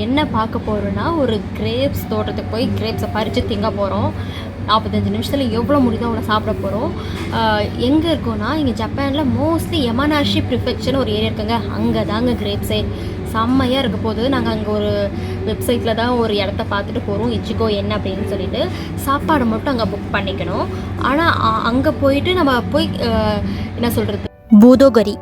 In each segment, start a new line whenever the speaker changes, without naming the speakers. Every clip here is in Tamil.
என்ன பார்க்க போகிறோன்னா, ஒரு கிரேப்ஸ் தோட்டத்துக்கு போய் கிரேப்ஸை பறித்து திங்க போகிறோம். 45 நிமிஷத்தில் எவ்வளோ முடியுதோ அவ்வளோ சாப்பிட போகிறோம். எங்கே இருக்கோன்னா, இங்கே ஜப்பானில் மோஸ்ட்லி யமானாஷி ப்ரிஃபெக்சர்னு ஒரு ஏரியா இருக்குங்க. அங்கே தாங்க கிரேப்ஸே செம்மையாக இருக்க போது. நாங்கள் அங்கே ஒரு வெப்சைட்டில் தான் ஒரு இடத்த பார்த்துட்டு போகிறோம். இச்சிகோ என்ன அப்படின்னு சொல்லிட்டு சாப்பாடு மட்டும் அங்கே புக் பண்ணிக்கணும். ஆனால் அங்கே போயிட்டு நம்ம போய் என்ன சொல்கிறது, பூதோகரி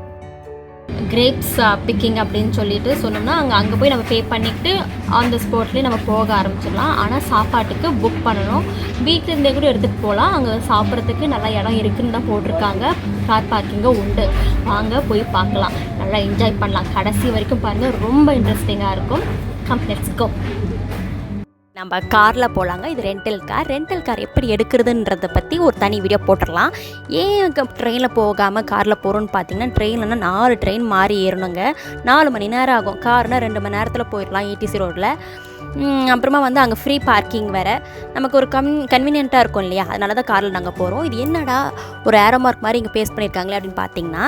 கிரேப்ஸ் பிக்கிங் அப்படின்னு சொல்லிட்டு சொன்னோம்னா அங்கே போய் நம்ம பே பண்ணிவிட்டு அந்த ஸ்பாட்லேயே நம்ம போக ஆரம்பிச்சிடலாம். ஆனால் சாப்பாட்டுக்கு புக் பண்ணணும். வீட்டிலேருந்தே கூட எடுத்துகிட்டு போகலாம். அங்கே சாப்பிட்றதுக்கு நல்லா இடம் இருக்குதுன்னு தான் போட்டிருக்காங்க. கார் பார்க்கிங்கும் உண்டு. வாங்க போய் பார்க்கலாம், நல்லா என்ஜாய் பண்ணலாம். கடைசி வரைக்கும் பாருங்கள், ரொம்ப இன்ட்ரெஸ்டிங்காக இருக்கும். Come let's go. நம்ம காரில் போகலாங்க. இது ரெண்டல் கார் எப்படி எடுக்கிறதுன்றதை பற்றி ஒரு தனி வீடியோ போட்டுடலாம். ஏன் ட்ரெயினில் போகாமல் காரில் போகிறோன்னு பார்த்தீங்கன்னா, ட்ரெயின்லன்னா 4 ட்ரெயின் மாறி ஏறணுங்க. 4 மணி நேரம் ஆகும். கார்னால் 2 மணி நேரத்தில் போயிடலாம் ஏடிசி ரோட்டில். அப்புறமா அங்கே ஃப்ரீ பார்க்கிங் வேறு. நமக்கு ஒரு கன்வீனியண்ட்டாக இருக்கும் இல்லையா, அதனால தான் காரில் நாங்கள் போகிறோம். இது என்னடா ஒரு ஏரோ மார்க் மாதிரி இங்கே பேஸ் பண்ணியிருக்காங்களே அப்படின்னு பார்த்தீங்கன்னா,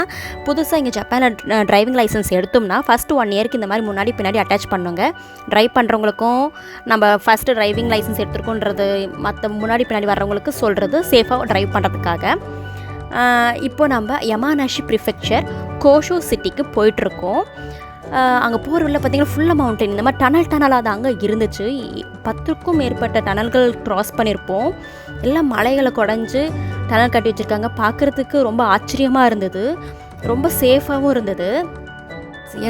புதுசாக இங்கே ஜப்பானில் டிரைவிங் லைசன்ஸ் எடுத்தோம்னா ஃபஸ்ட்டு 1 இயருக்கு இந்த மாதிரி முன்னாடி பின்னாடி அட்டாச் பண்ணுங்க. ட்ரைவ் பண்ணுறவங்களுக்கும் நம்ம ஃபஸ்ட்டு டிரைவிங் லைசன்ஸ் எடுத்துருக்கோன்றது மற்ற முன்னாடி பின்னாடி வர்றவங்களுக்கு சொல்கிறது, சேஃபாக ட்ரைவ் பண்ணுறதுக்காக. இப்போ நம்ம யமானாஷி ப்ரிஃபெக்சர் கோஷோ சிட்டிக்கு போயிட்டுருக்கோம். அங்கே போகிற உள்ள பார்த்திங்கன்னா ஃபுல்லாக மவுண்டன், இந்த மாதிரி டனலாக தான் அங்கே இருந்துச்சு. 10க்கும் மேற்பட்ட டனல்கள் க்ராஸ் பண்ணியிருப்போம். எல்லாம் மலைகளை குடஞ்சி டனல் கட்டி வச்சுருக்காங்க. பார்க்குறதுக்கு ரொம்ப ஆச்சரியமாக இருந்தது, ரொம்ப சேஃபாகவும் இருந்தது.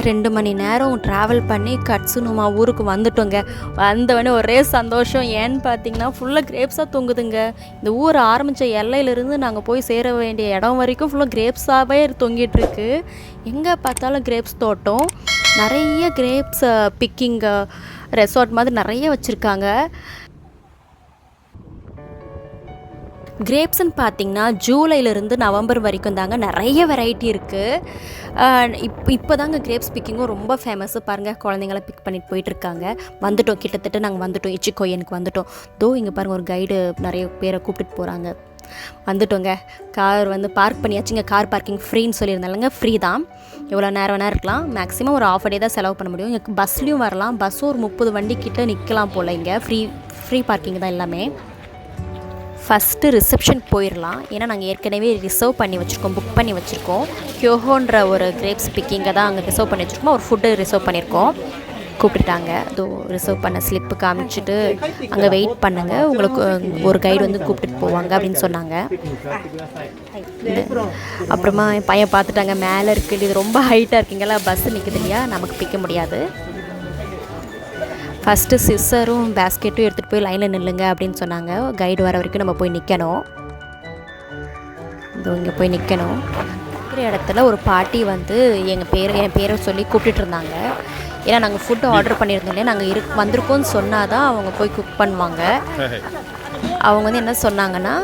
2 மணி நேரம் ட்ராவல் பண்ணி கட்சுனுமா ஊருக்கு வந்துட்டோங்க. வந்தவொடனே ஒரே சந்தோஷம். ஏன்னு பார்த்தீங்கன்னா ஃபுல்லாக கிரேப்ஸாக தொங்குதுங்க. இந்த ஊர் ஆரம்பித்த எல்லையிலேருந்து நாங்கள் போய் சேர வேண்டிய இடம் வரைக்கும் ஃபுல்லாக கிரேப்ஸாகவே தொங்கிட்டுருக்கு. எங்கே பார்த்தாலும் கிரேப்ஸ் தோட்டம், நிறைய கிரேப்ஸ் பிக்கிங் ரெசார்ட் மாதிரி நிறைய வச்சுருக்காங்க. கிரேப்ஸ்ன்னு பார்த்திங்கன்னா ஜூலைலேருந்து நவம்பர் வரைக்கும் தாங்க நிறைய வெரைட்டி இருக்குது. இப்போ தாங்க கிரேப்ஸ் பிக்கிங்கும் ரொம்ப ஃபேமஸ்ஸு. பாருங்கள், குழந்தைங்கள பிக் பண்ணிட்டு போயிட்டுருக்காங்க. வந்துட்டோம், கிட்டத்தட்ட நாங்கள் வந்துட்டோம், இச்சிகோ எனக்கு வந்துட்டோம். இங்கே பாருங்கள், ஒரு கைடு நிறைய பேரை கூப்பிட்டுட்டு போகிறாங்க. வந்துட்டோங்க. கார் பார்க் பண்ணியாச்சுங்க. கார் பார்க்கிங் ஃப்ரீன்னு சொல்லியிருந்தாலுங்க, ஃப்ரீ தான். எவ்வளோ நேரம் வேணா இருக்கலாம். மேக்ஸிமம் ஒரு ½ டே தான் செலவு பண்ண முடியும். இங்கே பஸ்லேயும் வரலாம். பஸ்ஸும் ஒரு 30 வண்டி கிட்ட நிற்கலாம் போல். இங்கே ஃப்ரீ பார்க்கிங் தான் எல்லாமே. ஃபஸ்ட்டு ரிசப்ஷன் போயிடலாம். ஏன்னா நாங்கள் ஏற்கனவே ரிசர்வ் பண்ணி வச்சுருக்கோம், புக் பண்ணி வச்சுருக்கோம். கியோஹோன்ற ஒரு கிரேப்ஸ் பிக்கிங்கை தான் அங்கே ரிசர்வ் பண்ணி வச்சுருக்கோம். ஒரு ஃபுட்டு ரிசர்வ் பண்ணியிருக்கோம். கூப்பிட்டுட்டாங்க. ரிசர்வ் பண்ண ஸ்லிப்பு காமிச்சிட்டு அங்கே வெயிட் பண்ணுங்கள், உங்களுக்கு ஒரு கைடு கூப்பிட்டுட்டு போவாங்க அப்படின்னு சொன்னாங்க. அப்புறமா என் பையன் பார்த்துட்டாங்க, மேலே இருக்குது, இது ரொம்ப ஹைட்டாக இருக்குங்களா, பஸ்ஸு நிற்குது இல்லையா, நமக்கு பிக்க முடியாது. ஃபஸ்ட்டு சிஸ்ஸரும் பேஸ்கெட்டும் எடுத்துகிட்டு போய் லைனில் நில்லுங்க அப்படின்னு சொன்னாங்க. கைடு வர வரைக்கும் நம்ம போய் நிற்கணும். இங்கே போய் நிற்கணும். இருக்கிற இடத்துல ஒரு பாட்டி என் பேரை சொல்லி கூப்பிட்டுட்டு இருந்தாங்க. ஏன்னா நாங்கள் ஃபுட்டு ஆர்டர் பண்ணியிருந்தோம் இல்லையா, நாங்கள் வந்திருக்கோன்னு சொன்னால் தான் அவங்க போய் குக் பண்ணுவாங்க. அவங்க என்ன சொன்னாங்கன்னா,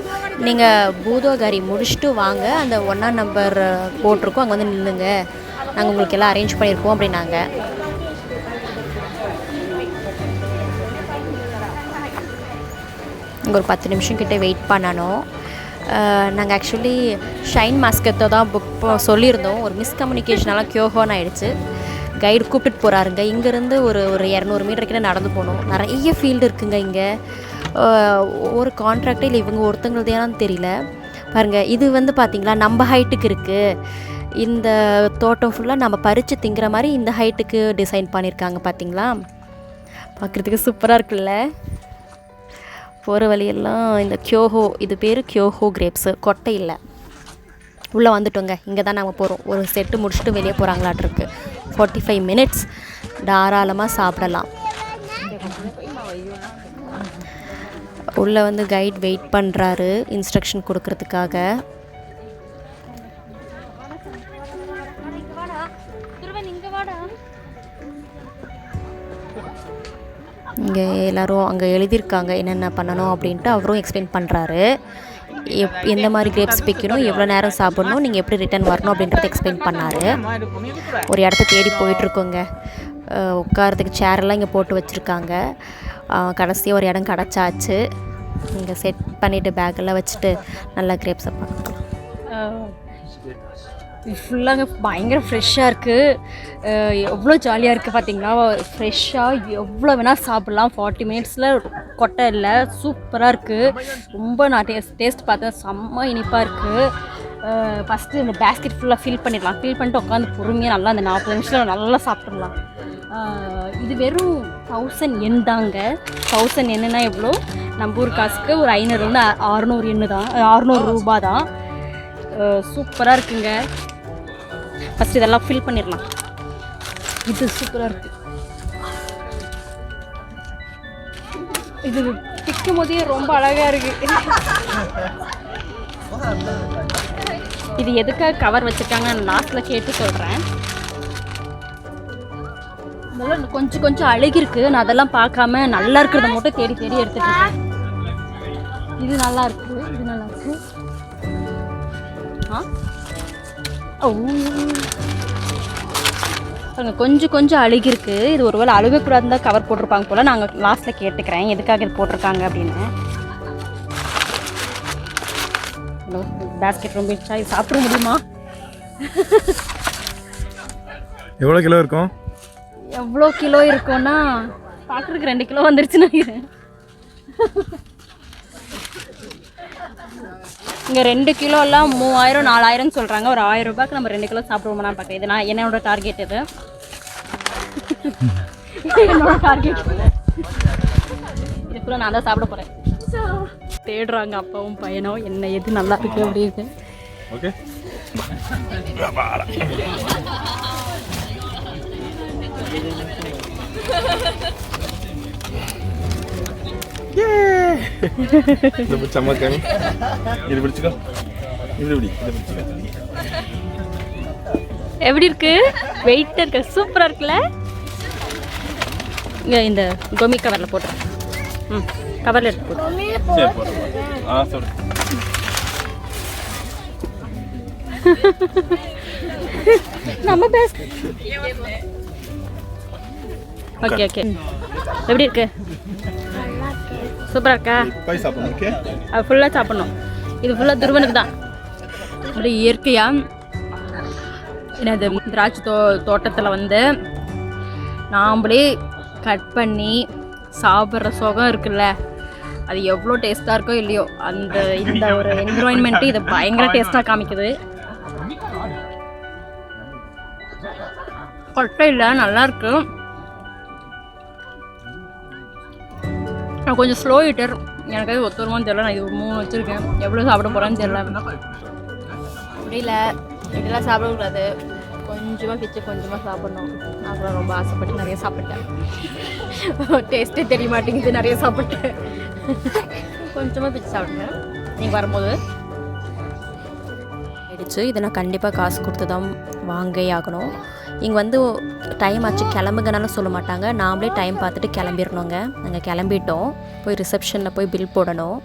நீங்கள் பூதோகரி முடிச்சுட்டு வாங்க, அந்த 1ஆம் நம்பர் போட்டிருக்கோம், அங்கே நில்லுங்க, நாங்கள் உங்களுக்கு எல்லாம் அரேஞ்ச் பண்ணியிருக்கோம் அப்படின்னாங்க. இங்கே ஒரு 10 நிமிஷம் கிட்டே வெயிட் பண்ணணும். நாங்கள் ஆக்சுவலி ஷைன் மாஸ்கெட்டை தான் புக் சொல்லியிருந்தோம். ஒரு மிஸ்கம்யூனிகேஷனால கியோஹோன்னு ஆகிடுச்சு. கைடு கூப்பிட்டு போகிறாருங்க. இங்கேருந்து ஒரு 200 மீட்டர் கிட்ட நடந்து போகணும். நிறைய ஃபீல்டு இருக்குங்க இங்கே. ஒரு கான்ட்ராக்டே இல்லை, இவங்க ஒருத்தங்களதேனான்னு தெரியல. பாருங்கள், இது பார்த்திங்களா நம்ம ஹைட்டுக்கு இருக்குது. இந்த தோட்டம் ஃபுல்லாக நம்ம பறித்து திங்கிற மாதிரி இந்த ஹைட்டுக்கு டிசைன் பண்ணியிருக்காங்க. பார்த்திங்களா, பார்க்குறதுக்கு சூப்பராக இருக்குல்ல. போகிற வழியெல்லாம் இந்த இது பேர் கியோஹோ கிரேப்ஸு, கொட்டை இல்லை. உள்ளே வந்துட்டோங்க. இங்கே தான் நாங்கள் போகிறோம். ஒரு செட்டு முடிச்சுட்டு வெளியே போகிறாங்களாட்டிருக்கு. 45 மினிட்ஸ் தாராளமாக சாப்பிடலாம். உள்ளே கைட் வெயிட் பண்ணுறாரு இன்ஸ்ட்ரக்ஷன் கொடுக்கறதுக்காக. இங்கே எல்லோரும் அங்கே எழுதியிருக்காங்க என்னென்ன பண்ணணும் அப்படின்ட்டு. அவரும் எக்ஸ்பிளைன் பண்ணுறாரு. எந்த மாதிரி கிரேப்ஸ் பிக்கணும், எவ்வளோ நேரம் சாப்பிடணும், நீங்கள் எப்படி ரிட்டர்ன் வரணும் அப்படின்றத எக்ஸ்பிளைன் பண்ணார். ஒரு இடத்த தேடி போயிட்டுருக்கோங்க. உட்காரத்துக்கு சேரெல்லாம் இங்கே போட்டு வச்சுருக்காங்க. கடைசியாக ஒரு இடம் கிடச்சாச்சு. இங்கே செட் பண்ணிவிட்டு பேக்கெல்லாம் வச்சுட்டு நல்லா கிரேப்ஸை பார்க்கலாம். இது ஃபுல்லாங்க பயங்கர ஃப்ரெஷ்ஷாக இருக்குது. எவ்வளோ ஜாலியாக இருக்குது பார்த்தீங்களா. ஃப்ரெஷ்ஷாக எவ்வளோ வேணால் சாப்பிட்லாம். 40 மினிட்ஸில் கொட்டை இல்லை. சூப்பராக இருக்குது. ரொம்ப நான் டேஸ்ட் பார்த்தேன். செம்ம இனிப்பாக இருக்குது. ஃபஸ்ட்டு இந்த பேஸ்கெட் ஃபுல்லாக ஃபில் பண்ணிடலாம். ஃபில் பண்ணிட்டு உட்காந்து பொறுமையாக நல்லா அந்த 40 நிமிஷத்தில் நல்லா சாப்பிட்றலாம். இது வெறும் 1000 yen தாங்க. 1000 என்னன்னா எவ்வளோ, நம்ம ஊர் காசுக்கு ஒரு 500 600 yen தான், 600 ரூபா தான். சூப்பராக இருக்குங்க. ஃபஸ்ட்டு இதெல்லாம் ஃபில் பண்ணிடலாம். இது சூப்பராக இருக்குது. இது பிக்கும் போதே ரொம்ப அழகாக இருக்குது. இது எதுக்காக கவர் வச்சுருக்காங்க நான் லாஸ்ட்டில் கேட்டு சொல்கிறேன். இதெல்லாம் கொஞ்சம் கொஞ்சம் அழுகிருக்கு. நான் அதெல்லாம் பார்க்காம நல்லா இருக்கிறத மட்டும் தேடி தேடி எடுத்துகிட்டு இருக்கேன். இது நல்லா இருக்குது. இது நல்லா இருக்குது. கொஞ்சம் கொஞ்சம் அழுகிருக்கு. இது ஒருவேளை அழுகக்கூடாதுன்னு தான் கவர் போட்டிருப்பாங்க போல். நாங்கள் லாஸ்ட்டில் கேட்டுக்கிறேன் எதுக்காக இது போட்டிருக்காங்க அப்படின்னு. பேஸ்கெட் ரொம்ப இருந்துச்சா, இது சாப்பிட முடியுமா?
எவ்வளோ கிலோ இருக்கும்?
எவ்வளோ கிலோ இருக்கும்னா பார்க்குறதுக்கு 2 கிலோ வந்துருச்சுன்னு நினைக்கிறேன். இங்கே 2 கிலோலாம் 3000 4000 சொல்கிறாங்க. ஒரு 1000 ரூபாய்க்கு நம்ம 2 கிலோ சாப்பிடுவோம்னா பார்க்குறேன். இது நான் என்னோட டார்கெட். இது என்னோட டார்கெட். இதுக்குள்ள நான் தான் சாப்பிட போகிறேன். தேடுறாங்க அப்பாவும் பையனும் என்ன எது நல்லா இருக்கு அப்படின்னு.
ஓகே,
எப்படி இருக்கு? வெயிட் இருக்கு. சூப்பரா இருக்குல்ல. இங்க இந்த கோமி கவர்ல போட்டுறேன். கவர்ல எடுத்து போட்டு நம்ம பேச. Okay okay. எப்படி இருக்கு? சூப்பராக இருக்கா? அது ஃபுல்லாக சாப்பிட்ணும். இது ஃபுல்லாக துருவனுக்கு தான். அப்படி இயற்கையாக என்னது திராட்சை தோட்டத்தில் வந்து நாம்ளே கட் பண்ணி சாப்பிட்ற சுகம் இருக்குல்ல, அது எவ்வளோ டேஸ்ட்டாக இருக்கோ இல்லையோ, இந்த ஒரு என்விரான்மெண்ட்டு இதை பயங்கர டேஸ்ட்டாக காமிக்குது. கொட்டை இல்லை, நல்லாயிருக்கு. நான் கொஞ்சம் ஸ்லோ ஈட்டர். எனக்கு அது ஒத்துருமான்னு தெரியல. நான் இது 3 வச்சுருக்கேன். எவ்வளோ சாப்பிட போகிறேன்னு தெரியல. முடியல, இதெல்லாம் சாப்பிடக்கூடாது. கொஞ்சமாக பிச்சு கொஞ்சமாக சாப்பிட்ணும். அப்புறம் ரொம்ப ஆசைப்பட்டு நிறைய சாப்பிட்டேன். டேஸ்ட்டே தெரிய மாட்டேங்குது. நிறைய சாப்பிட்டேன். கொஞ்சமாக பிச்சு சாப்பிட்டேன். நீங்கள் வரும்போது ஆயிடுச்சு. இதை நான் கண்டிப்பாக காசு கொடுத்து தான் வாங்கே ஆகணும். இங்கே வந்து டைம் ஆச்சு கிளம்புங்கனாலும் சொல்ல மாட்டாங்க. நாமளே டைம் பார்த்துட்டு கிளம்பிடணுங்க. நாங்கள் கிளம்பிட்டோம். போய் ரிசப்ஷனில் போய் பில் போடணும்.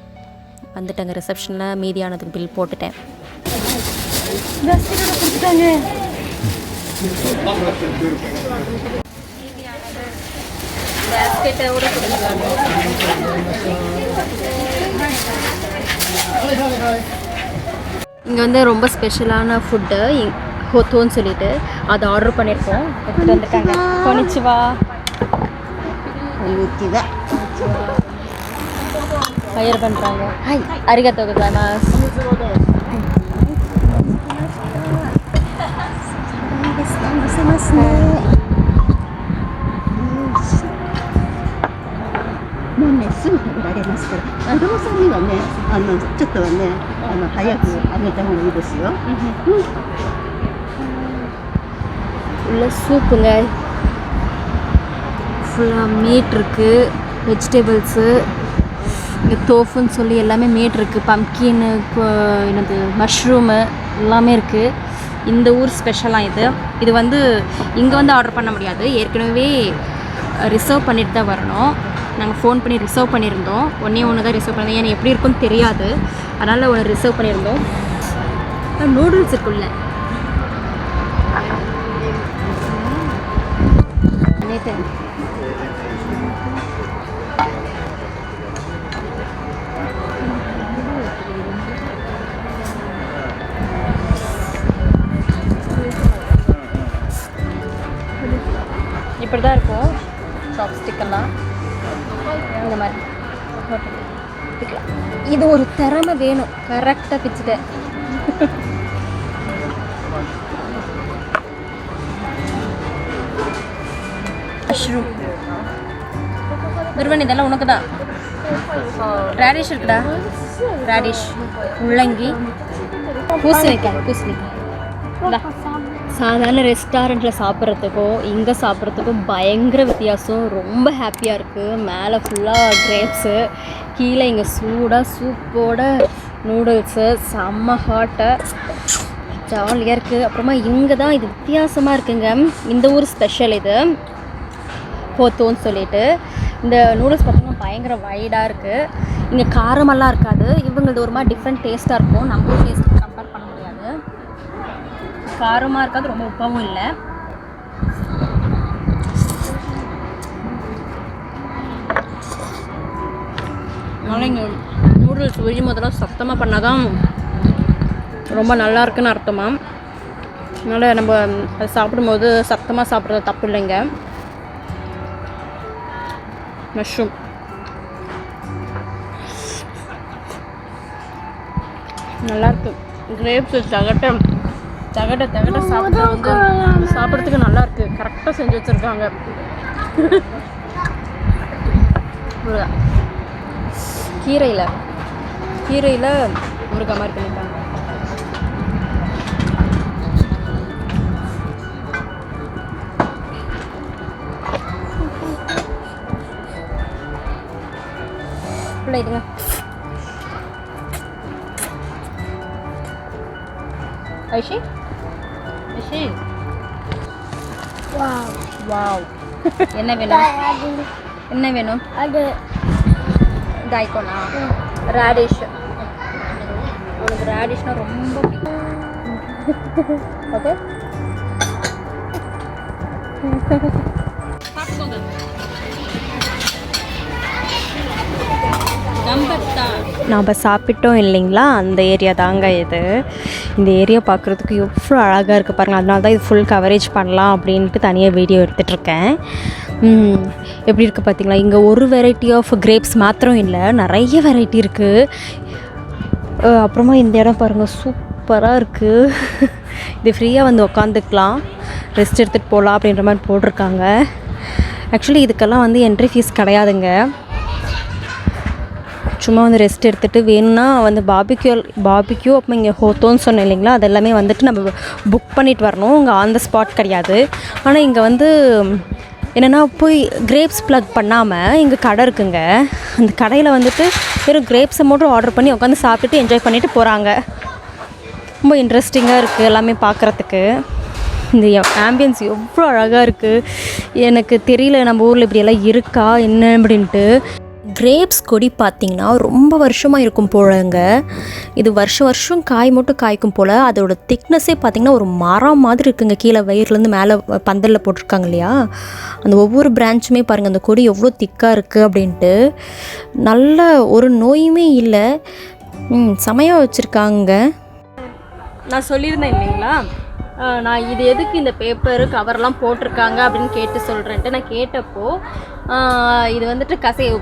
வந்துட்டேங்க. ரிசப்ஷனில் மீதியானதுக்கு பில் போட்டுட்டேன். இங்கே வந்து ரொம்ப ஸ்பெஷலான ஃபுட்டு ஹோத்தோன்னு சொல்லிட்டு அதை ஆர்டர் பண்ணியிருக்கோம். எடுத்துகிட்டு வந்துட்டாங்க. கொனிச்சிவா. ஃபயர் பண்ணுறாங்க. ஹாய், அரிகத்தோ கோசாயிமாஸ். ஃபுல்லாக சூப்புங்க. ஃபுல்லாக மீட் இருக்குது, வெஜிடபிள்ஸு, இங்கே தோஃபுன்னு சொல்லி எல்லாமே மீட் இருக்குது. பம்கின்னு, என்னது மஷ்ரூமு எல்லாமே இருக்குது. இந்த ஊர் ஸ்பெஷலாக இது வந்து இங்கே வந்து ஆர்டர் பண்ண முடியாது. ஏற்கனவே ரிசர்வ் பண்ணிட்டு தான் வரணும். நாங்கள் ஃபோன் பண்ணி ரிசர்வ் பண்ணியிருந்தோம். ஒன்று தான் ரிசர்வ் பண்ணியிருந்தோம். ஏன்னா எப்படி இருக்குன்னு தெரியாது. அதனால் ஒன்று ரிசர்வ் பண்ணியிருந்தோம். நூடுல்ஸ் இருக்குல்ல, வச்சுக்கலாம். இந்த மாதிரி வச்சுக்கலாம். இது ஒரு திறமை வேணும். கரெக்டாக பிச்சுட்டேன். மஷ்ரூம் துருவன் இதெல்லாம் உனக்கு தான். ரேடிஷ் இருக்குடா, ரேடிஷ், முள்ளங்கி, பூசணிக்காய். சாதாரண ரெஸ்டாரண்ட்டில் சாப்பிட்றதுக்கும் இங்கே சாப்பிட்றதுக்கும் பயங்கர வித்தியாசம். ரொம்ப ஹாப்பியாக இருக்குது. மேலே ஃபுல்லாக கிரேப்ஸு, கீழே இங்கே சூடாக சூப்போட நூடுல்ஸு, செம்ம ஹாட்டை, ஜாலியாக இருக்குது. அப்புறமா இங்கே தான் இது வித்தியாசமாக இருக்குங்க. இந்த ஊர் ஸ்பெஷல் இது ஹோத்தோன்னு சொல்லிட்டு. இந்த நூடுல்ஸ் பார்த்திங்கன்னா பயங்கர வைடாக இருக்குது. இங்கே காரமெல்லாம் இருக்காது. இவங்களது ஒரு மாதிரி டிஃப்ரெண்ட் டேஸ்ட்டாக இருக்கும். நம்ம டேஸ்ட்டுக்கு கம்பேர் பண்ண முடியாது. காரமாக இருக்காது, ரொம்ப உப்பாவும் இல்லை. அதனால் இங்கே நூடுல்ஸ் விழி முதல்ல சத்தமாக பண்ணால் தான் ரொம்ப நல்லா இருக்குன்னு அர்த்தமா. அதனால் நம்ம அதை சாப்பிடும்போது சத்தமாக சாப்பிட்றது தப்பு இல்லைங்க. மஷ்ரூம் நல்லாயிருக்கு. கிரேப்ஸ் தகட்ட சாப்பிட்றது வந்து சாப்பிட்றதுக்கு நல்லாயிருக்கு. கரெக்டாக செஞ்சு வச்சுருக்காங்க. கீரையில் முருகா மாதிரி பண்ணிட்டாங்க. இதுங்க ஐஷி வாவ் என்ன வேணும் அது டைகோனா ரேடிஷ். உனக்கு ரேடிஷ்னா ரொம்ப பிடிக்கும். ஓகே நாம் சாப்பிட்டோம் இல்லைங்களா, அந்த ஏரியா தாங்க இது. இந்த ஏரியா பார்க்குறதுக்கு எவ்வளோ அழகாக இருக்குது பாருங்கள். அதனால தான் இது ஃபுல் கவரேஜ் பண்ணலாம் அப்படின்ட்டு தனியாக வீடியோ எடுத்துகிட்ருக்கேன். எப்படி இருக்குது பார்த்தீங்களா. இங்கே ஒரு வெரைட்டி ஆஃப் கிரேப்ஸ் மாத்திரம் இல்லை, நிறைய வெரைட்டி இருக்குது. அப்புறமா இந்த இடம் பாருங்கள் சூப்பராக இருக்குது. இது ஃப்ரீயாக வந்து உக்காந்துக்கலாம், ரெஸ்ட் எடுத்துகிட்டு போகலாம் அப்படின்ற மாதிரி போட்டிருக்காங்க. ஆக்சுவலி இதுக்கெல்லாம் வந்து என்ட்ரி ஃபீஸ் கிடையாதுங்க. சும்மா வந்து ரெஸ்ட் எடுத்துகிட்டு வேணும்னா வந்து பாபிக்யூ அப்புறம் இங்கே ஹோத்தோன்னு சொன்னேன் இல்லைங்களா, அது எல்லாமே வந்துட்டு நம்ம புக் பண்ணிட்டு வரணும். இங்கே ஆன் த ஸ்பாட் கிடையாது. ஆனால் இங்கே வந்து என்னென்னா போய் கிரேப்ஸ் ப்ளக் பண்ணாமல் இங்கே கடை இருக்குங்க. அந்த கடையில் வந்துட்டு வெறும் கிரேப்ஸை மட்டும் ஆர்டர் பண்ணி உட்காந்து சாப்பிட்டுட்டு என்ஜாய் பண்ணிவிட்டு போகிறாங்க. ரொம்ப இன்ட்ரெஸ்டிங்காக இருக்குது எல்லாமே பார்க்குறதுக்கு. இந்த ஆம்பியன்ஸ் எவ்வளோ அழகாக இருக்குது. எனக்கு தெரியல நம்ம ஊரில் இப்படியெல்லாம் இருக்கா என்ன அப்படின்ட்டு. கிரேப்ஸ் கொடி பார்த்திங்கன்னா ரொம்ப வருஷமாக இருக்கும் போலங்க. இது வருஷம் காய் மட்டும் காய்க்கும் போல். அதோட திக்னஸே பார்த்திங்கன்னா ஒரு மரம் மாதிரி இருக்குங்க. கீழே வயிறுலேருந்து மேலே பந்தலில் போட்டிருக்காங்க இல்லையா, அந்த ஒவ்வொரு பிரான்ச்சுமே பாருங்கள் அந்த கொடி எவ்வளோ திக்காக இருக்குது அப்படின்ட்டு. நல்ல ஒரு நோயுமே இல்லை, செமையாக வச்சுருக்காங்க. நான் சொல்லியிருந்தேன் இல்லைங்களா, நான் இது எதுக்கு இந்த பேப்பரு கவர்லாம் போட்டிருக்காங்க அப்படின்னு கேட்டு சொல்கிறேன்ட்டு. நான் கேட்டப்போ இது வந்துட்டு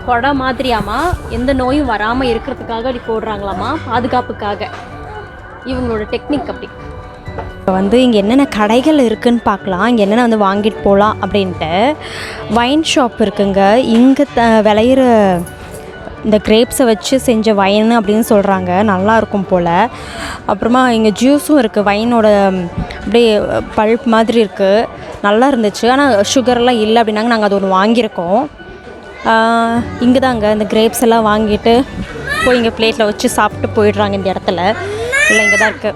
கொடை மாதிரியாமா, எந்த நோயும் வராமல் இருக்கிறதுக்காக அப்படி போடுறாங்களாமா, பாதுகாப்புக்காக. இவங்களோட டெக்னிக் அப்படி. இப்போ வந்து இங்கே என்னென்ன கடைகள் இருக்குதுன்னு பார்க்கலாம். இங்கே என்னென்ன வந்து வாங்கிட்டு போகலாம் அப்படின்ட்டு. வைன் ஷாப் இருக்குங்க. இங்கே விளையிற இந்த கிரேப்ஸை வச்சு செஞ்ச வைன் அப்படின்னு சொல்கிறாங்க, நல்லாயிருக்கும் போல். அப்புறமா இங்கே ஜூஸும் இருக்குது, வைனோட அப்படியே பல்ப் மாதிரி இருக்குது, நல்லா இருந்துச்சு. ஆனால் சுகர்லாம் இல்லை அப்படின்னாங்க. நாங்கள் அது ஒன்று வாங்கியிருக்கோம். இங்கே தாங்க இந்த கிரேப்ஸ் எல்லாம் வாங்கிட்டு போய் இங்கே பிளேட்டில் வச்சு சாப்பிட்டு போயிடுறாங்க இந்த இடத்துல. இல்லை இங்கே தான் இருக்குது.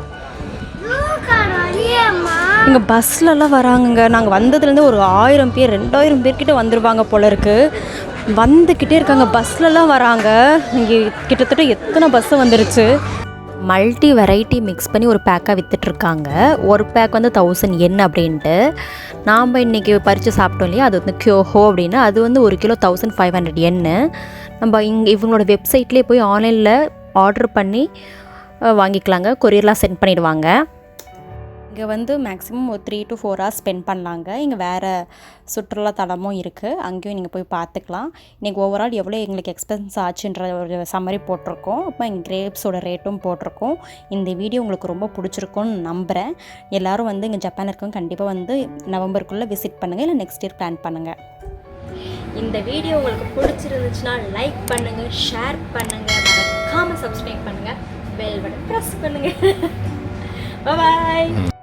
இங்கே பஸ்லலாம் வராங்கங்க. நாங்கள் வந்ததுலேருந்து ஒரு 1000 பேர் 2000 பேர்கிட்ட வந்துடுவாங்க போல இருக்குது. வந்துக்கிட்டே இருக்காங்க, பஸ்லலாம் வராங்க. இங்கே கிட்டத்தட்ட எத்தனை பஸ்ஸு வந்துருச்சு. மல்டி வெரைட்டி மிக்ஸ் பண்ணி ஒரு பேக்காக விற்றுட்ருக்காங்க. ஒரு பேக் வந்து 1000 yen அப்படின்ட்டு. நாம் இன்றைக்கி பறித்து சாப்பிட்டோம் இல்லையா, அது வந்து கியோஹோ அப்படின்னு. அது வந்து 1 கிலோ 1500 yen. நம்ம இவங்களோட வெப்சைட்லேயே போய் ஆன்லைனில் ஆர்டர் பண்ணி வாங்கிக்கலாங்க. கொரியர்லாம் சென்ட் பண்ணிடுவாங்க.
இங்கே வந்து மேக்ஸிமம் ஒரு 3 to 4 hours ஸ்பெண்ட் பண்ணலாங்க. இங்கே வேறு சுற்றுலா தலமும் இருக்குது, அங்கேயும் நீங்கள் போய் பார்த்துக்கலாம். இன்றைக்கி ஓவரால் எவ்வளோ எங்களுக்கு எக்ஸ்பென்ஸ் ஆச்சுன்ற ஒரு சம்மரி போட்டிருக்கோம். இப்போ இங்கே கிரேப்ஸோட ரேட்டும் போட்டிருக்கோம். இந்த வீடியோ உங்களுக்கு ரொம்ப பிடிச்சிருக்கும்னு நம்புகிறேன். எல்லோரும் வந்து இங்கே ஜப்பான் இருக்கவங்க கண்டிப்பாக வந்து நவம்பருக்குள்ளே விசிட் பண்ணுங்கள், இல்லை நெக்ஸ்ட் இயர் பிளான் பண்ணுங்கள்.
இந்த வீடியோ உங்களுக்கு பிடிச்சிருந்துச்சுன்னா லைக் பண்ணுங்கள், ஷேர் பண்ணுங்கள், மறக்காமல் சப்ஸ்கிரைப் பண்ணுங்கள், பெல் பட்டன் ப்ரெஸ் பண்ணுங்கள். பாய்.